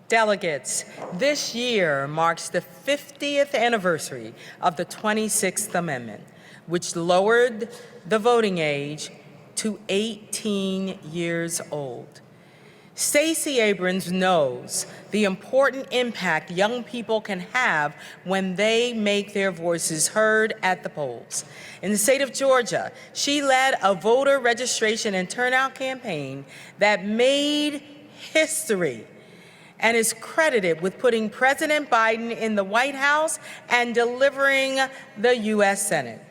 Delegates, this year marks the 50th anniversary of the 26th Amendment, which lowered the voting age to 18 years old. Stacey Abrams knows the important impact young people can have when they make their voices heard at the polls. In the state of Georgia, she led a voter registration and turnout campaign that made history and is credited with putting President Biden in the White House and delivering the U.S. Senate.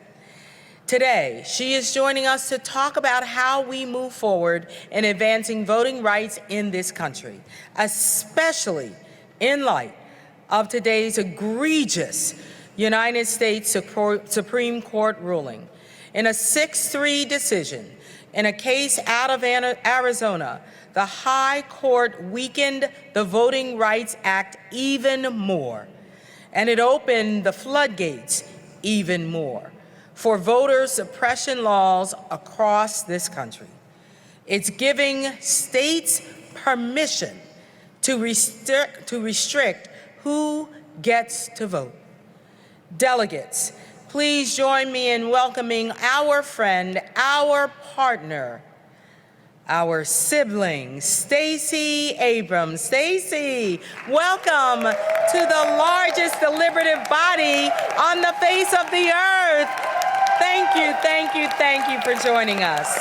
Today, she is joining us to talk about how we move forward in advancing voting rights in this country, especially in light of today's egregious United States Supreme Court ruling. In a 6-3 decision in a case out of Arizona, the High Court weakened the Voting Rights Act even more, and it opened the floodgates even more for voter suppression laws across this country. It's giving states permission to restrict who gets to vote. Delegates, please join me in welcoming our friend, our partner, our sibling, Stacey Abrams. Stacey, welcome to the largest deliberative body on the face of the earth. Thank you, thank you, thank you for joining us.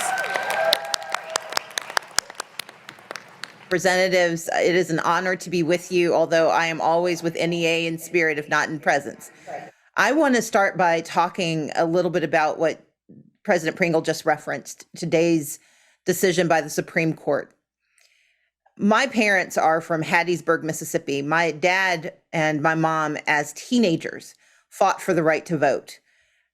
Representatives, it is an honor to be with you, although I am always with NEA in spirit, if not in presence. I want to start by talking a little bit about what President Pringle just referenced, today's decision by the Supreme Court. My parents are from Hattiesburg, Mississippi. My dad and my mom, as teenagers, fought for the right to vote.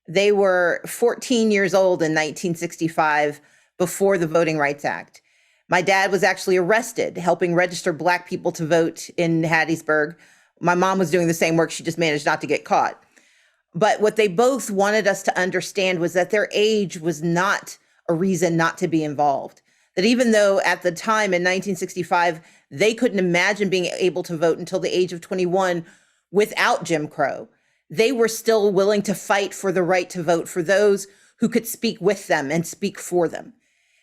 They were 14 years old in 1965 before the Voting Rights Act. My dad was actually arrested helping register Black people to vote in Hattiesburg. My mom was doing the same work. She just managed not to get caught. But what they both wanted us to understand was that their age was not a reason not to be involved. That even though at the time in 1965, they couldn't imagine being able to vote until the age of 21 without Jim Crow, they were still willing to fight for the right to vote for those who could speak with them and speak for them.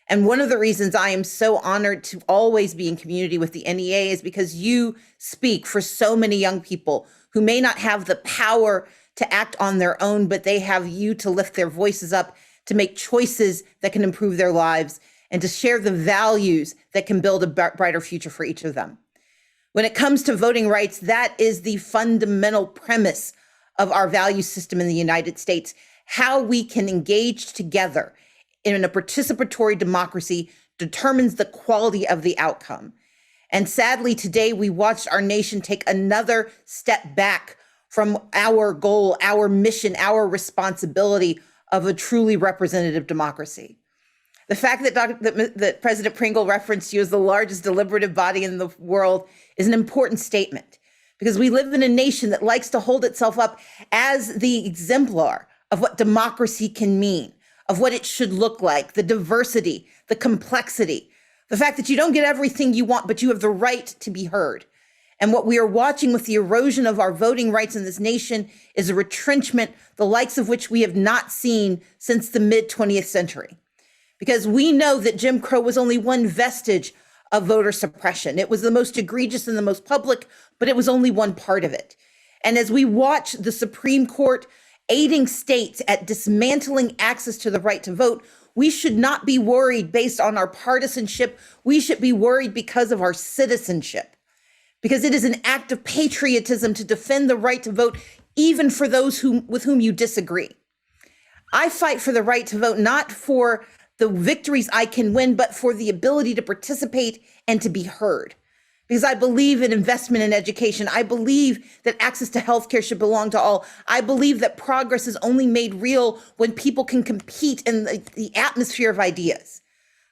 And one of the reasons I am so honored to always be in community with the NEA is because you speak for so many young people who may not have the power to act on their own, but they have you to lift their voices up, to make choices that can improve their lives, and to share the values that can build a brighter future for each of them. When it comes to voting rights, that is the fundamental premise of our value system in the United States, how we can engage together in a participatory democracy determines the quality of the outcome. And sadly, today we watched our nation take another step back from our goal, our mission, our responsibility of a truly representative democracy. The fact that President Pringle referenced you as the largest deliberative body in the world is an important statement, because we live in a nation that likes to hold itself up as the exemplar of what democracy can mean, of what it should look like, the diversity, the complexity, the fact that you don't get everything you want, but you have the right to be heard. And what we are watching with the erosion of our voting rights in this nation is a retrenchment, the likes of which we have not seen since the mid-20th century. Because we know that Jim Crow was only one vestige of voter suppression. It was the most egregious and the most public, but it was only one part of it. And as we watch the Supreme Court aiding states at dismantling access to the right to vote, we should not be worried based on our partisanship. We should be worried because of our citizenship, because it is an act of patriotism to defend the right to vote, even for those with whom you disagree. I fight for the right to vote, not for the victories I can win, but for the ability to participate and to be heard. Because I believe in investment in education. I believe that access to healthcare should belong to all. I believe that progress is only made real when people can compete in the atmosphere of ideas.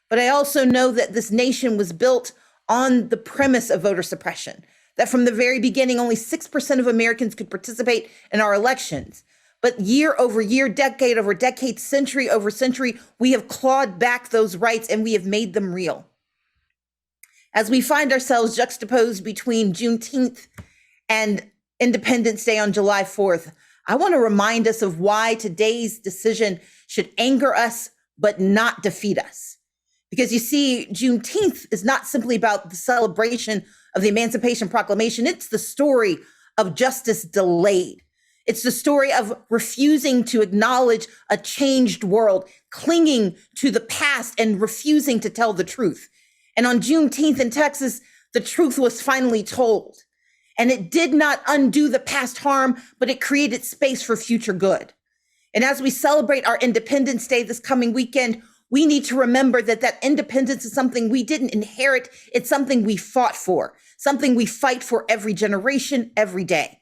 But I also know that this nation was built on the premise of voter suppression, that from the very beginning, only 6% of Americans could participate in our elections. But year over year, decade over decade, century over century, we have clawed back those rights and we have made them real. As we find ourselves juxtaposed between Juneteenth and Independence Day on July 4th, I want to remind us of why today's decision should anger us, but not defeat us. Because you see, Juneteenth is not simply about the celebration of the Emancipation Proclamation. It's the story of justice delayed. It's the story of refusing to acknowledge a changed world, clinging to the past and refusing to tell the truth. And on Juneteenth in Texas, the truth was finally told. And it did not undo the past harm, but it created space for future good. And as we celebrate our Independence Day this coming weekend, we need to remember that independence is something we didn't inherit. It's something we fought for, something we fight for every generation, every day.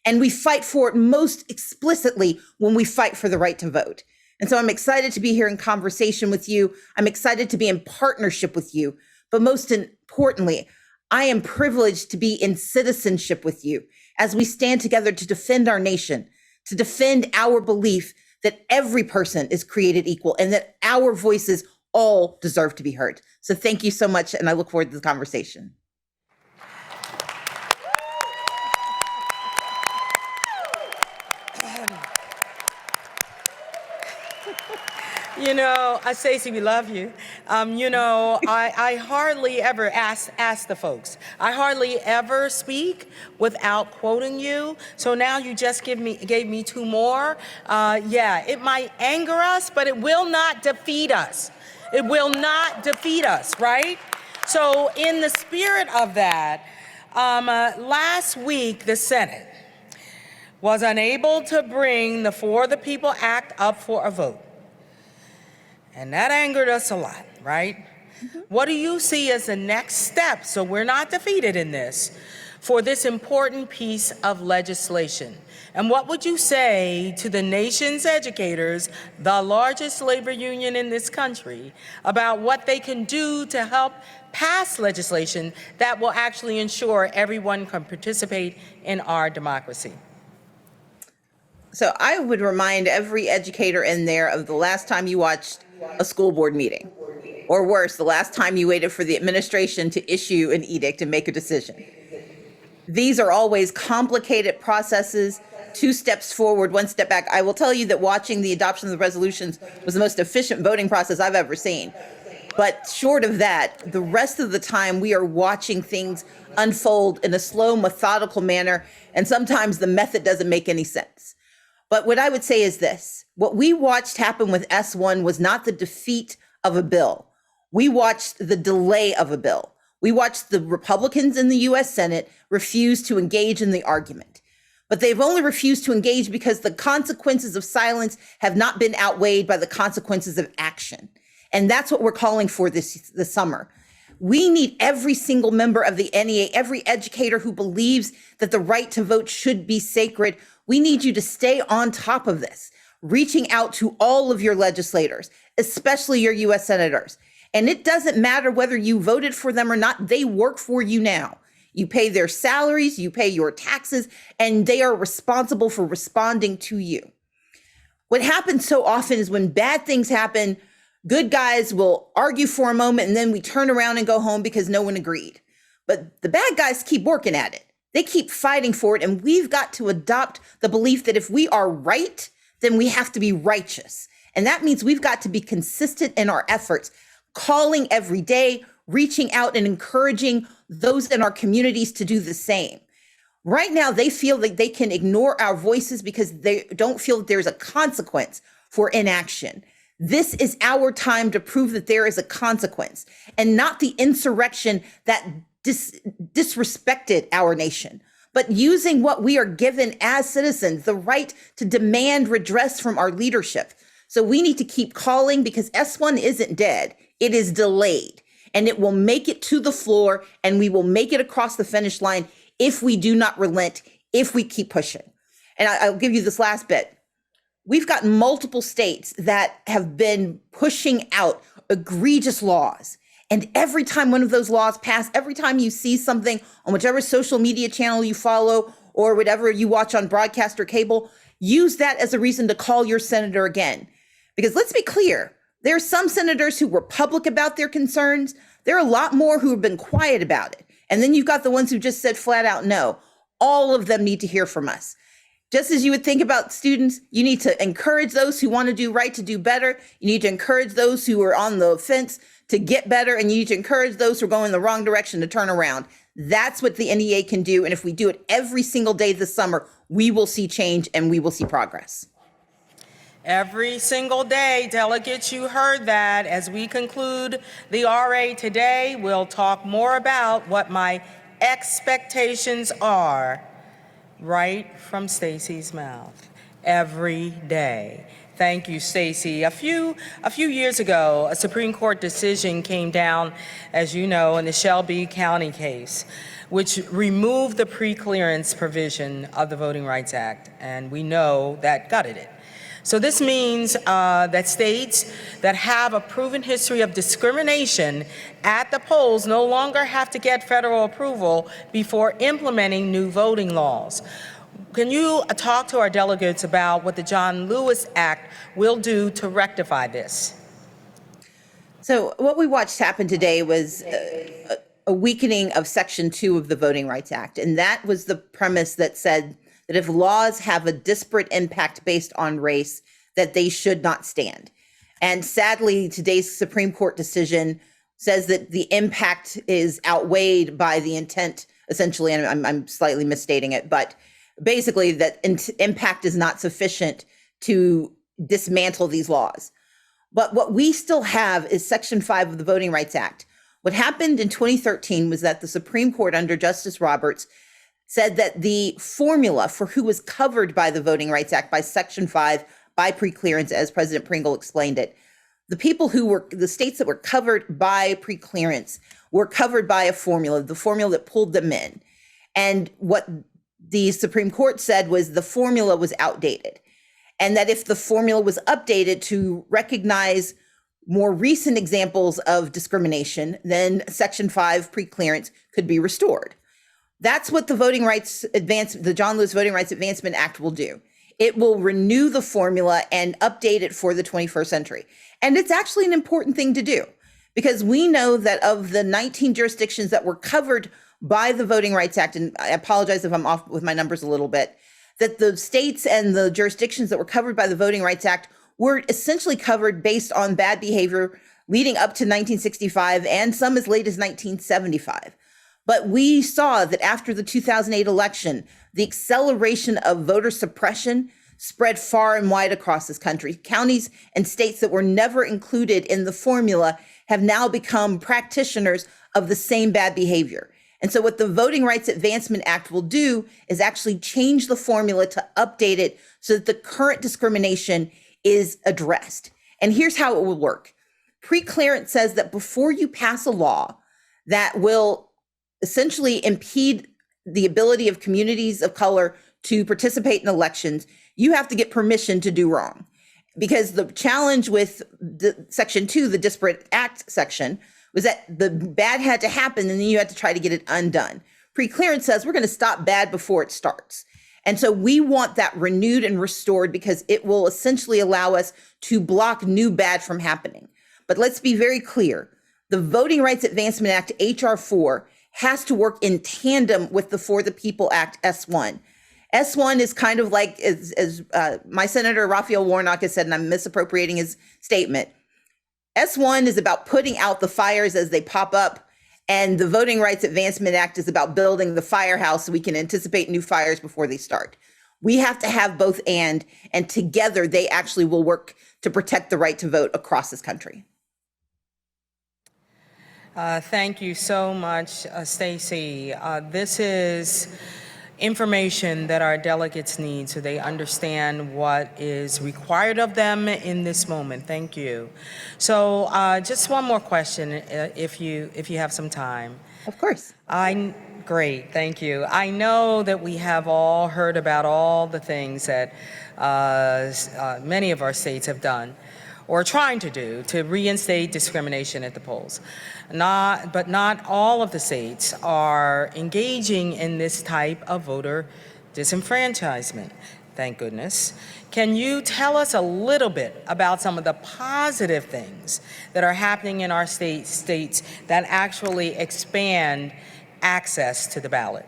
And we fight for it most explicitly when we fight for the right to vote. And so I'm excited to be here in conversation with you. I'm excited to be in partnership with you. But most importantly, I am privileged to be in citizenship with you as we stand together to defend our nation, to defend our belief that every person is created equal and that our voices all deserve to be heard. So thank you so much, and I look forward to the conversation. Stacey, we love you. I hardly ever ask the folks. I hardly ever speak without quoting you. So now you just gave me two more. It might anger us, but it will not defeat us. It will not defeat us, right? So in the spirit of that, last week, the Senate was unable to bring the For the People Act up for a vote. And that angered us a lot, right? Mm-hmm. What do you see as the next step, so we're not defeated in this, for this important piece of legislation? And what would you say to the nation's educators, the largest labor union in this country, about what they can do to help pass legislation that will actually ensure everyone can participate in our democracy? So I would remind every educator in there of the last time you watched a school board meeting, or worse, the last time you waited for the administration to issue an edict and make a decision. These are always complicated processes, 2 steps forward, 1 step back. I will tell you that watching the adoption of the resolutions was the most efficient voting process I've ever seen. But short of that, the rest of the time we are watching things unfold in a slow, methodical manner, and sometimes the method doesn't make any sense. But what I would say is this: what we watched happen with S1 was not the defeat of a bill. We watched the delay of a bill. We watched the Republicans in the US Senate refuse to engage in the argument. But they've only refused to engage because the consequences of silence have not been outweighed by the consequences of action. And that's what we're calling for this summer. We need every single member of the NEA, every educator who believes that the right to vote should be sacred. We need you to stay on top of this, reaching out to all of your legislators, especially your US senators. And it doesn't matter whether you voted for them or not, they work for you now. You pay their salaries, you pay your taxes, and they are responsible for responding to you. What happens so often is when bad things happen, good guys will argue for a moment and then we turn around and go home because no one agreed. But the bad guys keep working at it. They keep fighting for it, and we've got to adopt the belief that if we are right, then we have to be righteous. And that means we've got to be consistent in our efforts, calling every day, reaching out and encouraging those in our communities to do the same. Right now, they feel that they can ignore our voices because they don't feel that there's a consequence for inaction. This is our time to prove that there is a consequence, and not the insurrection that disrespected our nation, but using what we are given as citizens, the right to demand redress from our leadership. So we need to keep calling, because S1 isn't dead. It is delayed, and it will make it to the floor, and we will make it across the finish line if we do not relent, if we keep pushing. And I'll give you this last bit. We've got multiple states that have been pushing out egregious laws. And every time one of those laws pass, every time you see something on whichever social media channel you follow or whatever you watch on broadcast or cable, use that as a reason to call your senator again. Because let's be clear, There are some senators who were public about their concerns. There are a lot more who have been quiet about it. And then you've got the ones who just said flat out no. All of them need to hear from us. Just as you would think about students, you need to encourage those who want to do right to do better. You need to encourage those who are on the fence to get better. And you need to encourage those who are going in the wrong direction to turn around. That's what the NEA can do. And if we do it every single day this summer, we will see change and we will see progress. Every single day, delegates, you heard that. As we conclude the RA today, we'll talk more about what my expectations are right from Stacey's mouth every day. Thank you, Stacey. A few years ago, a Supreme Court decision came down, as you know, in the Shelby County case, which removed the pre-clearance provision of the Voting Rights Act, and we know that gutted it. So this means that states that have a proven history of discrimination at the polls no longer have to get federal approval before implementing new voting laws. Can you talk to our delegates about what the John Lewis Act will do to rectify this? So what we watched happen today was a weakening of Section 2 of the Voting Rights Act. And that was the premise that said that if laws have a disparate impact based on race, that they should not stand. And sadly, today's Supreme Court decision says that the impact is outweighed by the intent, essentially, and I'm slightly misstating it, but basically that impact is not sufficient to dismantle these laws. But what we still have is Section 5 of the Voting Rights Act. What happened in 2013 was that the Supreme Court under Justice Roberts said that the formula for who was covered by the Voting Rights Act by Section 5 by preclearance, as President Pringle explained it, the states that were covered by preclearance were covered by a formula, the formula that pulled them in. And what the Supreme Court said was the formula was outdated, and that if the formula was updated to recognize more recent examples of discrimination, then Section 5 preclearance could be restored. That's what the the John Lewis Voting Rights Advancement Act will do. It will renew the formula and update it for the 21st century. And it's actually an important thing to do because we know that of the 19 jurisdictions that were covered by the Voting Rights Act, and I apologize if I'm off with my numbers a little bit, that the states and the jurisdictions that were covered by the Voting Rights Act were essentially covered based on bad behavior leading up to 1965 and some as late as 1975. But we saw that after the 2008 election, the acceleration of voter suppression spread far and wide across this country. Counties and states that were never included in the formula have now become practitioners of the same bad behavior. And so what the Voting Rights Advancement Act will do is actually change the formula to update it so that the current discrimination is addressed. And here's how it will work. Preclearance says that before you pass a law that will essentially impede the ability of communities of color to participate in elections, you have to get permission to do wrong. Because the challenge with the Section 2, the disparate act section, was that the bad had to happen and then you had to try to get it undone. Preclearance says we're going to stop bad before it starts. And so we want that renewed and restored because it will essentially allow us to block new bad from happening. But let's be very clear. The Voting Rights Advancement Act, H.R. 4, has to work in tandem with the For the People Act, S1. S1 is kind of like, as my Senator Raphael Warnock has said, and I'm misappropriating his statement, S1 is about putting out the fires as they pop up, and the Voting Rights Advancement Act is about building the firehouse so we can anticipate new fires before they start. We have to have both and together they actually will work to protect the right to vote across this country. Thank you so much, Stacey. This is information that our delegates need so they understand what is required of them in this moment. Thank you. So just one more question, if you have some time. Of course. Great, thank you. I know that we have all heard about all the things that many of our states have done or trying to do to reinstate discrimination at the polls. But not all of the states are engaging in this type of voter disenfranchisement. thank goodness. Can you tell us a little bit about some of the positive things that are happening in our states that actually expand access to the ballot?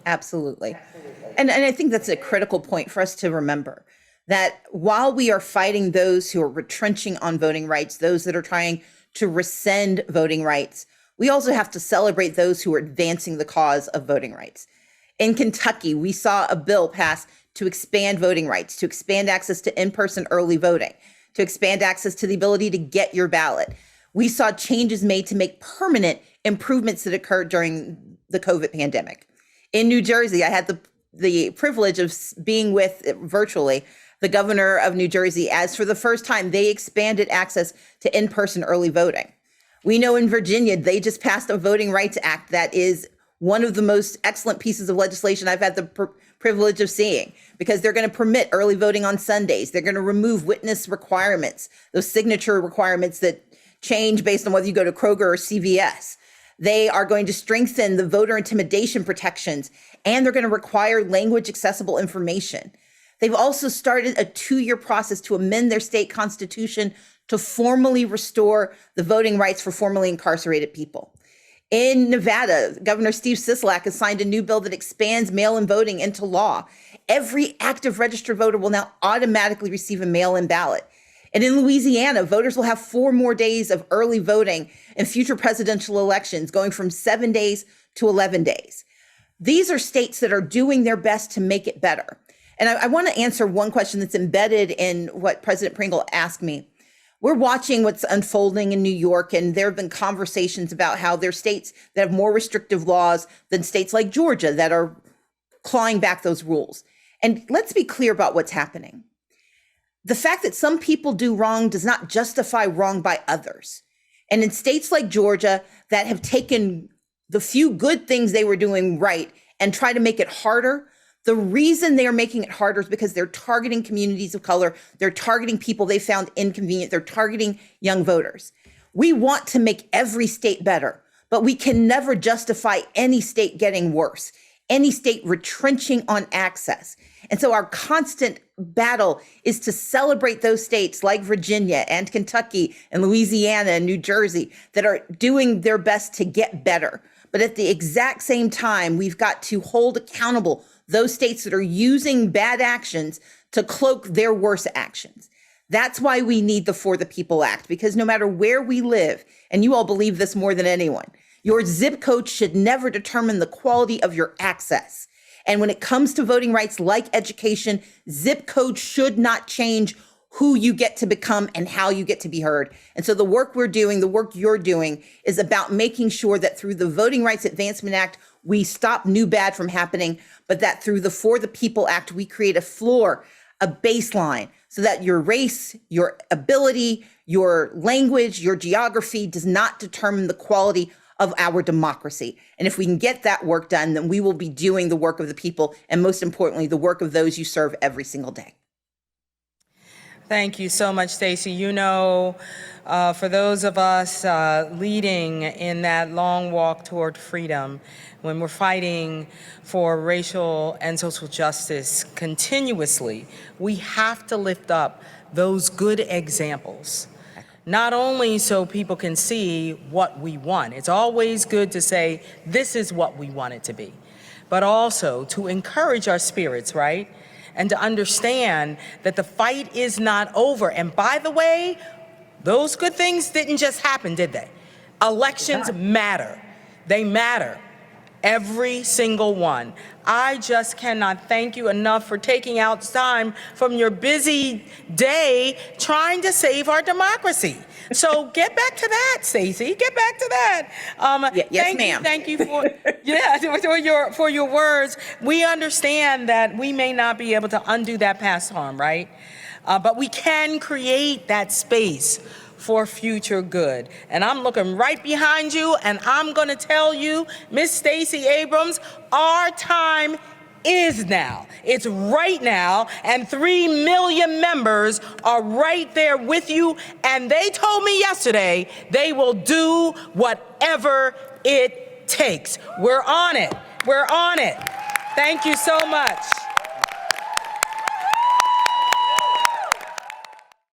Absolutely. And I think that's a critical point for us to remember, that while we are fighting those who are retrenching on voting rights, those that are trying to rescind voting rights, we also have to celebrate those who are advancing the cause of voting rights. In Kentucky, we saw a bill pass to expand voting rights, to expand access to in-person early voting, to expand access to the ability to get your ballot. We saw changes made to make permanent improvements that occurred during the COVID pandemic. In New Jersey, I had the privilege of being with virtually the governor of New Jersey, as for the first time, they expanded access to in-person early voting. We know in Virginia, they just passed a Voting Rights Act that is one of the most excellent pieces of legislation I've had the privilege of seeing, because they're going to permit early voting on Sundays. They're going to remove witness requirements, those signature requirements that change based on whether you go to Kroger or CVS. They are going to strengthen the voter intimidation protections, and they're going to require language accessible information. They've also started a 2-year process to amend their state constitution to formally restore the voting rights for formerly incarcerated people. In Nevada, Governor Steve Sisolak has signed a new bill that expands mail-in voting into law. Every active registered voter will now automatically receive a mail-in ballot. And in Louisiana, voters will have 4 more days of early voting in future presidential elections, going from 7 days to 11 days. These are states that are doing their best to make it better. And I want to answer one question that's embedded in what President Pringle asked me. We're watching what's unfolding in New York, and there have been conversations about how there are states that have more restrictive laws than states like Georgia that are clawing back those rules. And let's be clear about what's happening. The fact that some people do wrong does not justify wrong by others. And in states like Georgia that have taken the few good things they were doing right and try to make it harder, the reason they are making it harder is because they're targeting communities of color. They're targeting people they found inconvenient. They're targeting young voters. We want to make every state better, but we can never justify any state getting worse, any state retrenching on access. And so our constant battle is to celebrate those states like Virginia and Kentucky and Louisiana and New Jersey that are doing their best to get better. But at the exact same time, we've got to hold accountable those states that are using bad actions to cloak their worst actions. That's why we need the For the People Act, because no matter where we live, and you all believe this more than anyone, your zip code should never determine the quality of your access. And when it comes to voting rights like education, zip code should not change who you get to become and how you get to be heard. And so the work we're doing, the work you're doing, is about making sure that through the Voting Rights Advancement Act, we stop new bad from happening, but that through the For the People Act, we create a floor, a baseline, so that your race, your ability, your language, your geography does not determine the quality of our democracy. And if we can get that work done, then we will be doing the work of the people, and most importantly, the work of those you serve every single day. Thank you so much, Stacey. You know, for those of us leading in that long walk toward freedom, when we're fighting for racial and social justice continuously, we have to lift up those good examples. Not only so people can see what we want, it's always good to say, this is what we want it to be, but also to encourage our spirits, right? And to understand that the fight is not over. And by the way, those good things didn't just happen, did they? Elections matter. They matter. Every single one. I just cannot thank you enough for taking out time from your busy day trying to save our democracy. So get back to that, Stacey. Get back to that. Yes, ma'am. Thank you for your words. We understand that we may not be able to undo that past harm, right? But we can create that space for future good. And I'm looking right behind you, and I'm going to tell you, Miss Stacey Abrams, our time is now. It's right now, and 3 million members are right there with you, and they told me yesterday they will do whatever it takes. We're on it. We're on it. Thank you so much.